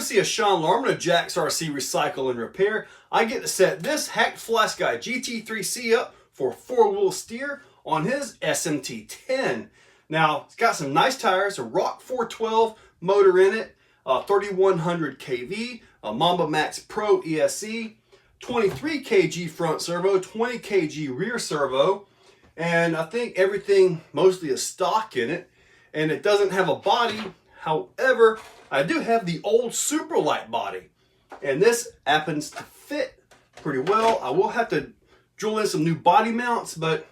Courtesy of Sean Lorman of Jack's RC Recycle and Repair, I get to set this Hacked Flysky GT3c up for four-wheel steer on his SMT 10. Now, it's got some nice tires, a Rock 412 motor in it, 3100 kV, a Mamba Max Pro ESC, 23 kg front servo, 20 kg rear servo, and I think everything mostly is stock in it, and it doesn't have a body. However, I do have the old Superlight body, and this happens to fit pretty well. I will have to drill in some new body mounts, but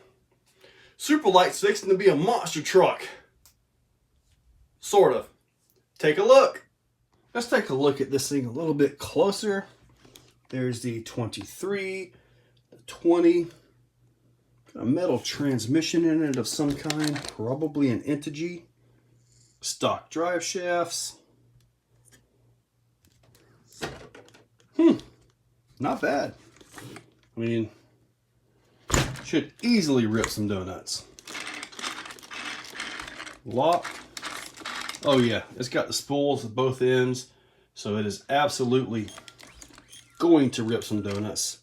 Superlight's fixing to be a monster truck. Sort of. Take a look. Let's take a look at this thing a little bit closer. There's the 23, the 20. Got a metal transmission in it of some kind, probably an Integy. Stock drive shafts. Not bad. I mean, should easily rip some donuts. Lock. Oh yeah, it's got the spools at both ends, so it is absolutely going to rip some donuts.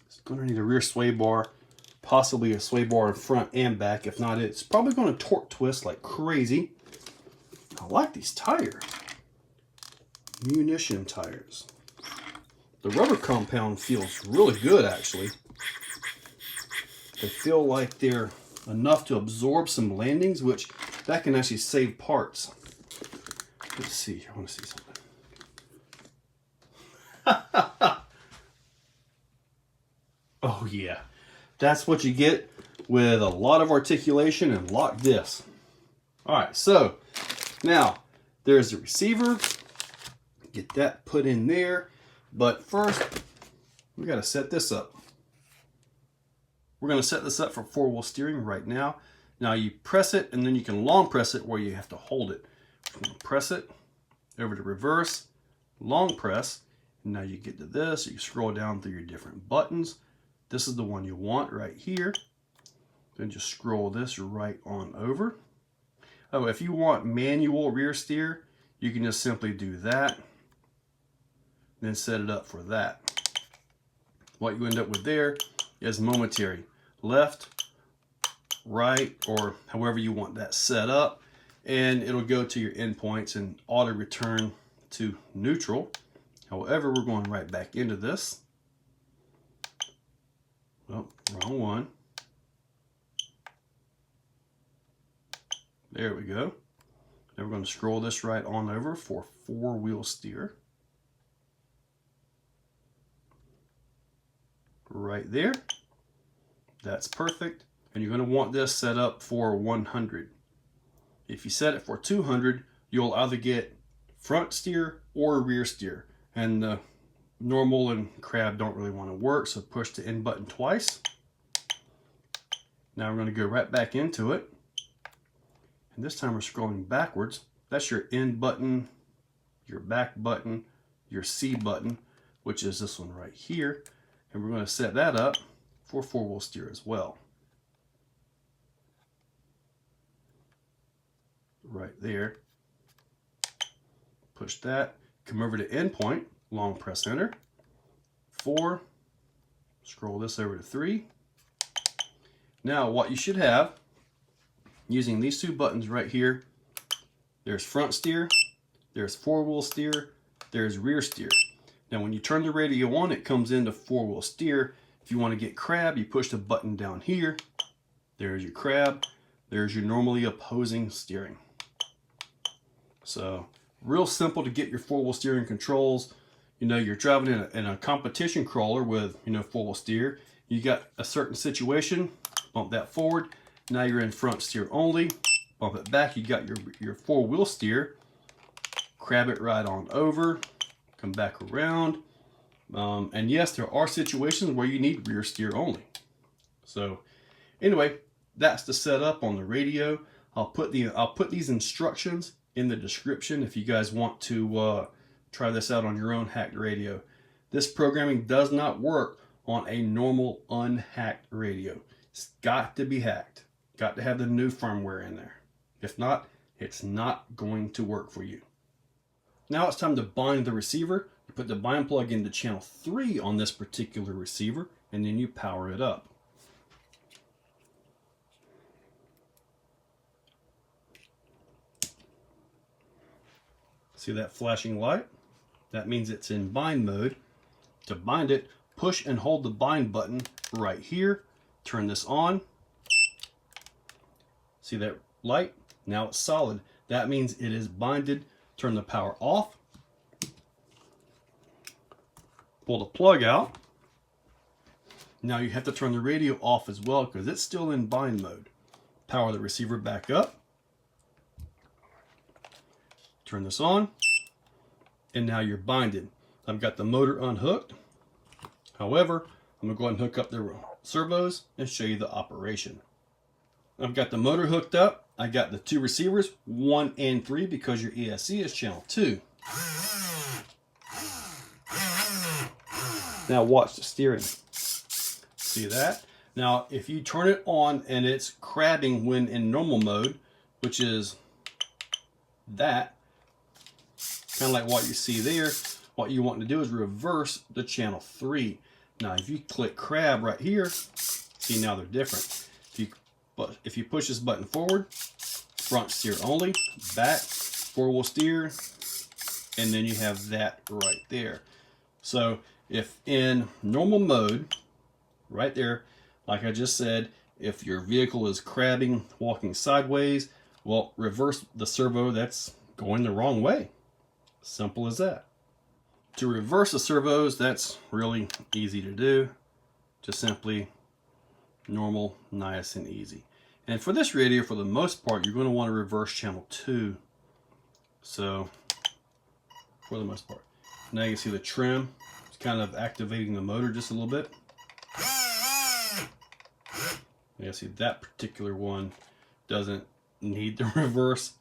It's going to need a rear sway bar, possibly a sway bar in front and back. If not, it's probably going to torque twist like crazy. I like these tires. Munition tires. The rubber compound feels really good, actually. They feel like they're enough to absorb some landings, which that can actually save parts. Let's see here. I want to see something. Oh yeah, that's what you get with a lot of articulation and locked discs. All right, so now there's the receiver. Get that put in there, but first we got to set this up. We're going to set this up for four-wheel steering right now. Now you press it, and then you can long press it where you have to hold it. Press it over to reverse, long press, and now you get to this. You scroll down through your different buttons. This is the one you want right here. Then just scroll this right on over. Oh, if you want manual rear steer, you can just simply do that, then set it up for that. What you end up with there is momentary left, right, or however you want that set up, and it'll go to your endpoints and auto return to neutral. However, we're going right back into this. Oh, wrong one. There we go. Then we're going to scroll this right on over for four-wheel steer. Right there. That's perfect. And you're going to want this set up for 100. If you set it for 200, you'll either get front steer or rear steer. And the normal and crab don't really want to work, so push the N button twice. Now we're going to go right back into it. And this time we're scrolling backwards. That's your N button, your back button, your C button, which is this one right here. And we're going to set that up for four-wheel steer as well. Right there. Push that. Come over to endpoint. Long press enter. 4. Scroll this over to 3. Now what you should have, using these two buttons right here, there's front steer, there's four-wheel steer, there's rear steer. Now when you turn the radio on, it comes into four-wheel steer. If you want to get crab, you push the button down here. There's your crab. There's your normally opposing steering. So real simple to get your four-wheel steering controls. You know, you're driving in a competition crawler with, you know, four-wheel steer. You got a certain situation, bump that forward. Now you're in front steer only. Bump it back, you got your four-wheel steer. Crab it right on over. Come back around. And yes, there are situations where you need rear steer only. So anyway, that's the setup on the radio. I'll put these instructions in the description if you guys want to try this out on your own hacked radio. This programming does not work on a normal unhacked radio. It's got to be hacked. Got to have the new firmware in there. If not, it's not going to work for you. Now it's time to bind the receiver. You put the bind plug into channel 3 on this particular receiver, and then you power it up. See that flashing light? That means it's in bind mode. To bind it, push and hold the bind button right here. Turn this on. See that light? Now it's solid. That means it is binded. Turn the power off. Pull the plug out. Now you have to turn the radio off as well because it's still in bind mode. Power the receiver back up. Turn this on. And now you're binded. I've got the motor unhooked. However, I'm going to go ahead and hook up the servos and show you the operation. I've got the motor hooked up. I got the 2 receivers, 1 and 3, because your ESC is channel 2. Now watch the steering. See that? Now if you turn it on and it's crabbing when in normal mode, which is that, kind of like what you see there, what you want to do is reverse the channel 3. Now if you click crab right here, see now they're different. If you push this button forward, front steer only, back, 4-wheel steer, and then you have that right there. So if in normal mode, right there, like I just said, if your vehicle is crabbing, walking sideways, well, reverse the servo that's going the wrong way. Simple as that. To reverse the servos, that's really easy to do. Just simply normal, nice and easy. And for this radio, for the most part, you're going to want to reverse channel 2. So, for the most part. Now you can see the trim. It's kind of activating the motor just a little bit. You can see that particular one doesn't need the reverse,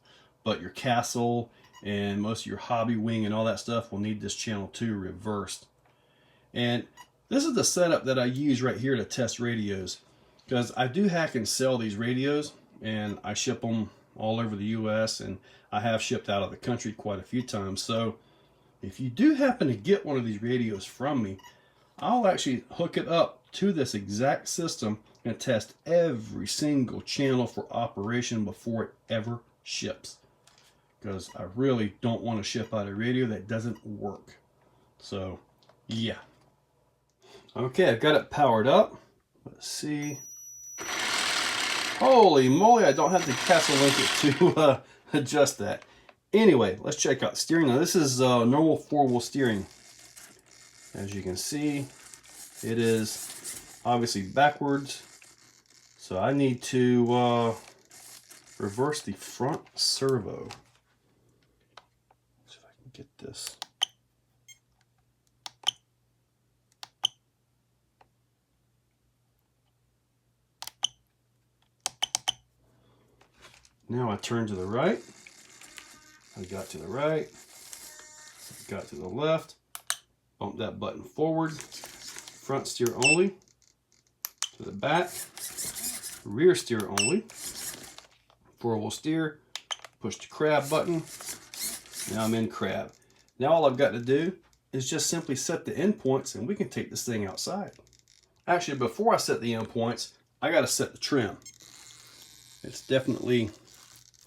but your Castle and most of your Hobby Wing and all that stuff will need this channel 2 reversed. And this is the setup that I use right here to test radios, because I do hack and sell these radios, and I ship them all over the US, and I have shipped out of the country quite a few times. So if you do happen to get one of these radios from me, I'll actually hook it up to this exact system and test every single channel for operation before it ever ships, because I really don't want to ship out a radio that doesn't work. So yeah. Okay, I've got it powered up. Let's see. Holy moly, I don't have the Castle link it to adjust that. Anyway, let's check out steering. Now this is normal 4-wheel steering. As you can see, it is obviously backwards. So I need to reverse the front servo. See if I can get this. Now I turn to the right. I got to the right. I got to the left. Bump that button forward. Front steer only. To the back. Rear steer only. 4-wheel steer. Push the crab button. Now I'm in crab. Now all I've got to do is just simply set the endpoints, and we can take this thing outside. Actually, before I set the endpoints, I got to set the trim. It's definitely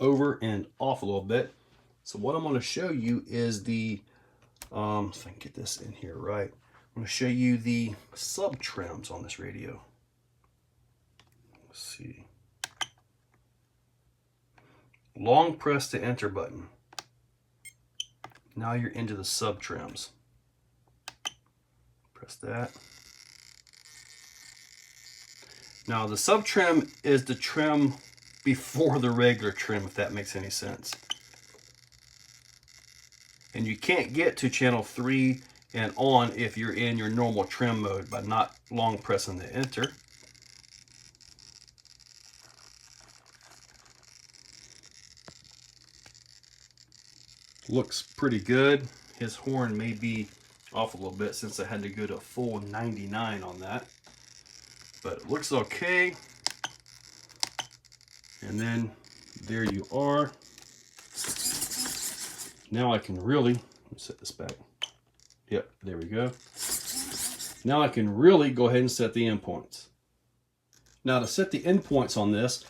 over and off a little bit. So what I'm going to show you is the, if I can get this in here right, I'm going to show you the sub trims on this radio. Let's see. Long press the enter button. Now you're into the sub trims. Press that. Now the sub trim is the trim before the regular trim, if that makes any sense. And you can't get to channel 3 and on if you're in your normal trim mode by not long pressing the enter. Looks pretty good. His horn may be off a little bit since I had to go to full 99 on that, but it looks okay. And then there you are. Now I can really, let me set this back. Yep, there we go. Now I can really go ahead and set the endpoints. Now to set the endpoints on this,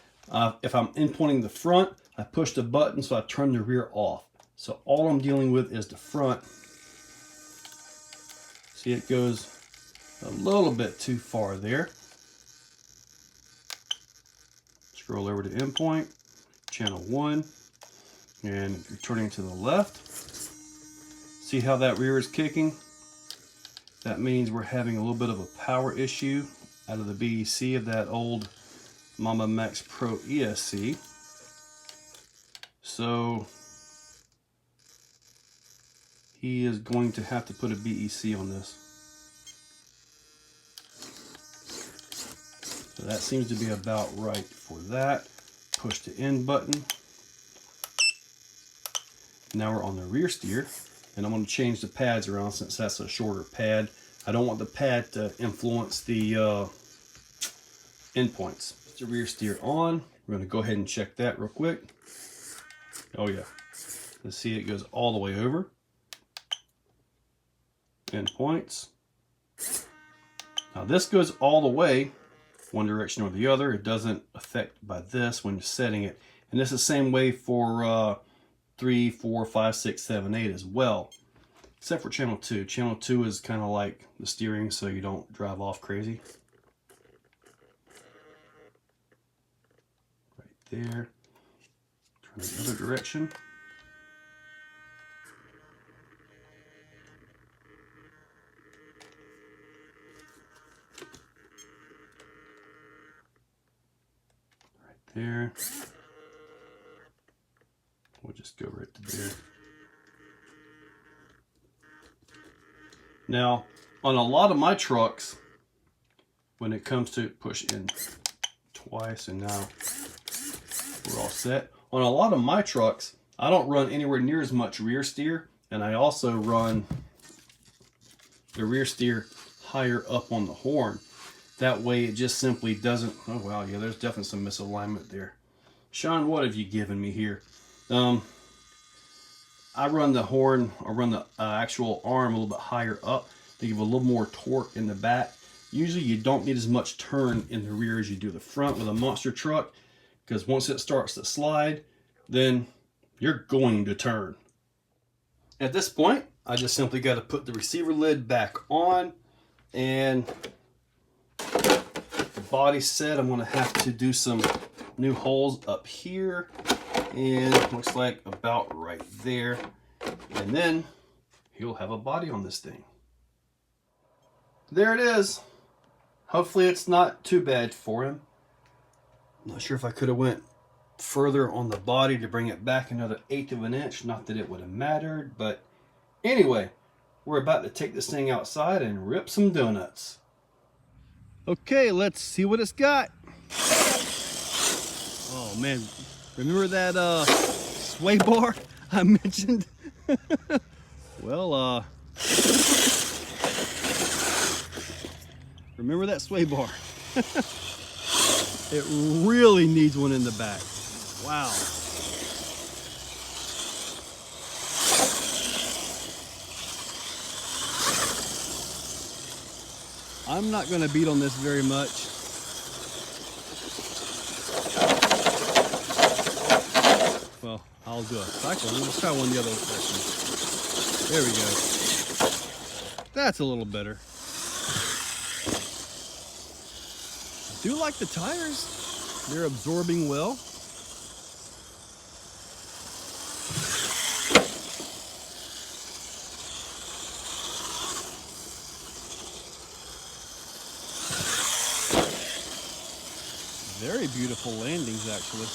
if I'm endpointing the front, I push the button so I turn the rear off. So all I'm dealing with is the front. See, it goes a little bit too far there. Scroll over to endpoint, channel 1, and if you're turning to the left, see how that rear is kicking? That means we're having a little bit of a power issue out of the BEC of that old Mama Max Pro ESC. So he is going to have to put a BEC on this. So that seems to be about right for that. Push the end button. Now we're on the rear steer, and I'm going to change the pads around since that's a shorter pad. I don't want the pad to influence the endpoints. Put the rear steer on. We're going to go ahead and check that real quick. Oh yeah, let's see, it goes all the way over. Endpoints. Now this goes all the way one direction or the other. It doesn't affect by this when you're setting it. And this is the same way for 3, 4, 5, 6, 7, 8 as well. Except for channel 2. Channel 2 is kind of like the steering, so you don't drive off crazy. Right there. Turn the other direction. Right there. We'll just go right to there. Now, on a lot of my trucks, when it comes to push in twice, and now we're all set. On a lot of my trucks, I don't run anywhere near as much rear steer, and I also run the rear steer higher up on the horn. That way it just simply doesn't, oh wow, yeah, there's definitely some misalignment there. Sean, what have you given me here? I run the horn, or run the actual arm a little bit higher up to give a little more torque in the back. Usually you don't need as much turn in the rear as you do the front with a monster truck, because once it starts to slide, then you're going to turn. At this point, I just simply got to put the receiver lid back on, and the body set, I'm going to have to do some new holes up here. And looks like about right there. And then he'll have a body on this thing. There it is. Hopefully it's not too bad for him. I'm not sure if I could have went further on the body to bring it back another 1/8 of an inch. Not that it would have mattered, but anyway, we're about to take this thing outside and rip some donuts. Okay, let's see what it's got. Oh man. Remember that sway bar I mentioned? Well, remember that sway bar? It really needs one in the back. Wow. I'm not going to beat on this very much. Well, I'll do a cycle. Let's try one the other direction. There we go. That's a little better. I do like the tires. They're absorbing well. Very beautiful landings, actually.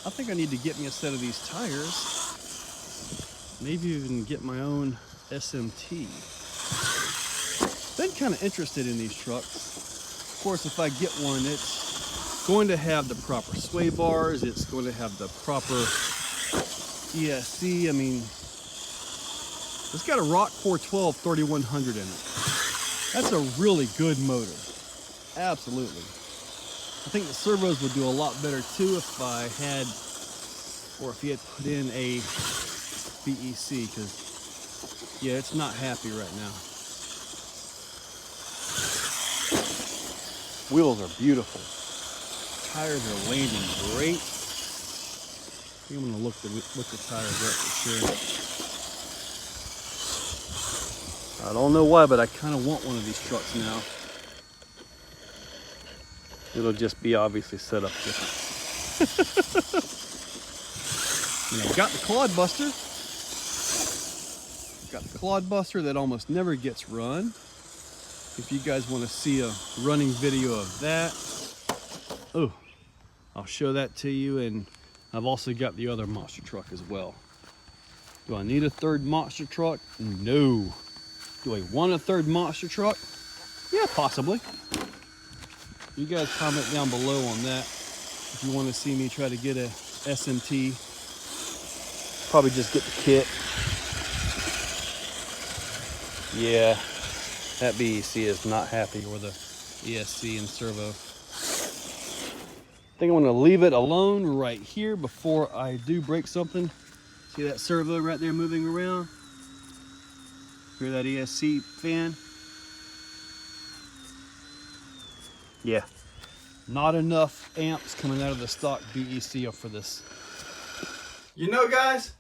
I think I need to get me a set of these tires. Maybe even get my own SMT. Been kind of interested in these trucks. Of course, if I get one, it's going to have the proper sway bars. It's going to have the proper ESC. I mean, it's got a Rockcore 12 3100 in it. That's a really good motor. Absolutely. I think the servos would do a lot better too if I had, or if he had put in a BEC, because yeah, it's not happy right now. Wheels are beautiful. Tires are landing great. I think I'm gonna look the tires up for sure. I don't know why, but I kind of want one of these trucks now. It'll just be obviously set up different. And I've got the Clod Buster. Got the Clod Buster that almost never gets run. If you guys want to see a running video of that, oh, I'll show that to you. And I've also got the other monster truck as well. Do I need a third monster truck? No. Do I want a third monster truck? Yeah, possibly. You guys comment down below on that if you want to see me try to get a SMT. Probably just get the kit. Yeah, that BEC is not happy with the ESC and servo. I think I'm going to leave it alone right here before I do break something. See that servo right there moving around? Hear that ESC fan? Yeah, not enough amps coming out of the stock BEC for this. You know, guys,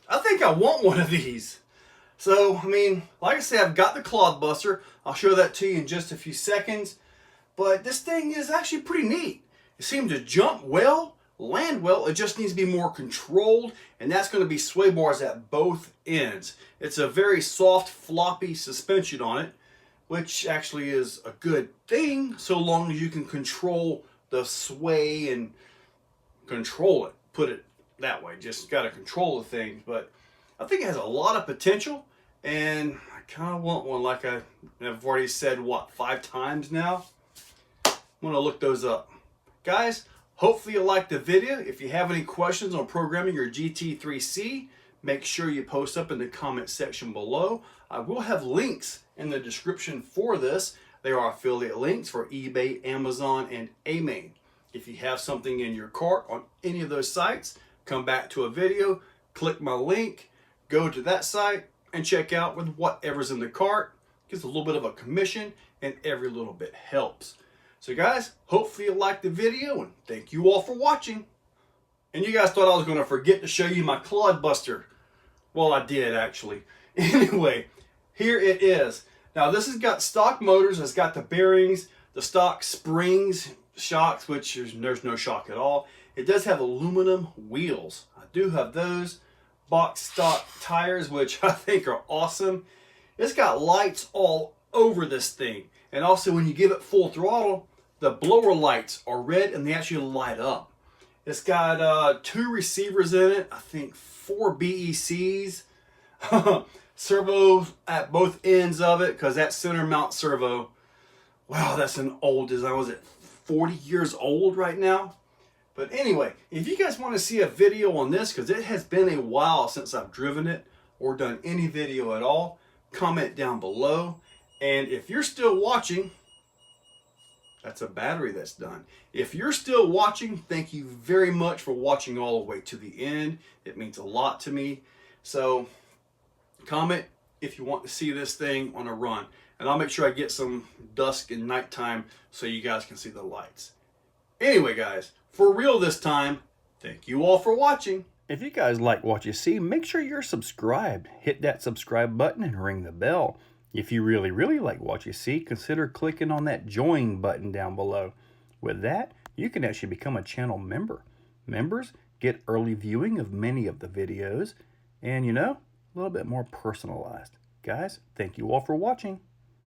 I think I want one of these. So, I mean, like I said, I've got the Clod Buster. I'll show that to you in just a few seconds. But this thing is actually pretty neat. It seems to jump well, land well. It just needs to be more controlled, and that's going to be sway bars at both ends. It's a very soft, floppy suspension on it, which actually is a good thing so long as you can control the sway and control it. Put it that way. Just got to control the thing. But I think it has a lot of potential, and I kind of want one, like I've already said, what, 5 times now? I'm going to look those up. Guys, hopefully you liked the video. If you have any questions on programming your GT3c, make sure you post up in the comment section below. I will have links in the description for this. They are affiliate links for eBay, Amazon, and AMain. If you have something in your cart on any of those sites, come back to a video, click my link, go to that site, and check out with whatever's in the cart. Gives a little bit of a commission, and every little bit helps. So guys, hopefully you liked the video, and thank you all for watching. And you guys thought I was going to forget to show you my Clod Buster. Well, I did actually. Anyway, here it is. Now this has got stock motors, it's got the bearings, the stock springs, shocks, which there's no shock at all. It does have aluminum wheels. I do have those. Box stock tires, which I think are awesome. It's got lights all over this thing. And also when you give it full throttle, the blower lights are red and they actually light up. It's got 2 receivers in it, I think 4 BECs. Servo at both ends of it, because that center mount servo, wow, that's an old design. Was it 40 years old right now? But anyway, if you guys want to see a video on this, because it has been a while since I've driven it or done any video at all, comment down below. And if you're still watching, that's a battery that's done. If you're still watching, thank you very much for watching all the way to the end. It means a lot to me. So comment if you want to see this thing on a run. And I'll make sure I get some dusk and nighttime so you guys can see the lights. Anyway, guys, for real this time, thank you all for watching. If you guys like what you see, make sure you're subscribed. Hit that subscribe button and ring the bell. If you really like what you see, consider clicking on that join button down below. With that, you can actually become a channel member. Members get early viewing of many of the videos and, you know, a little bit more personalized. Guys, thank you all for watching.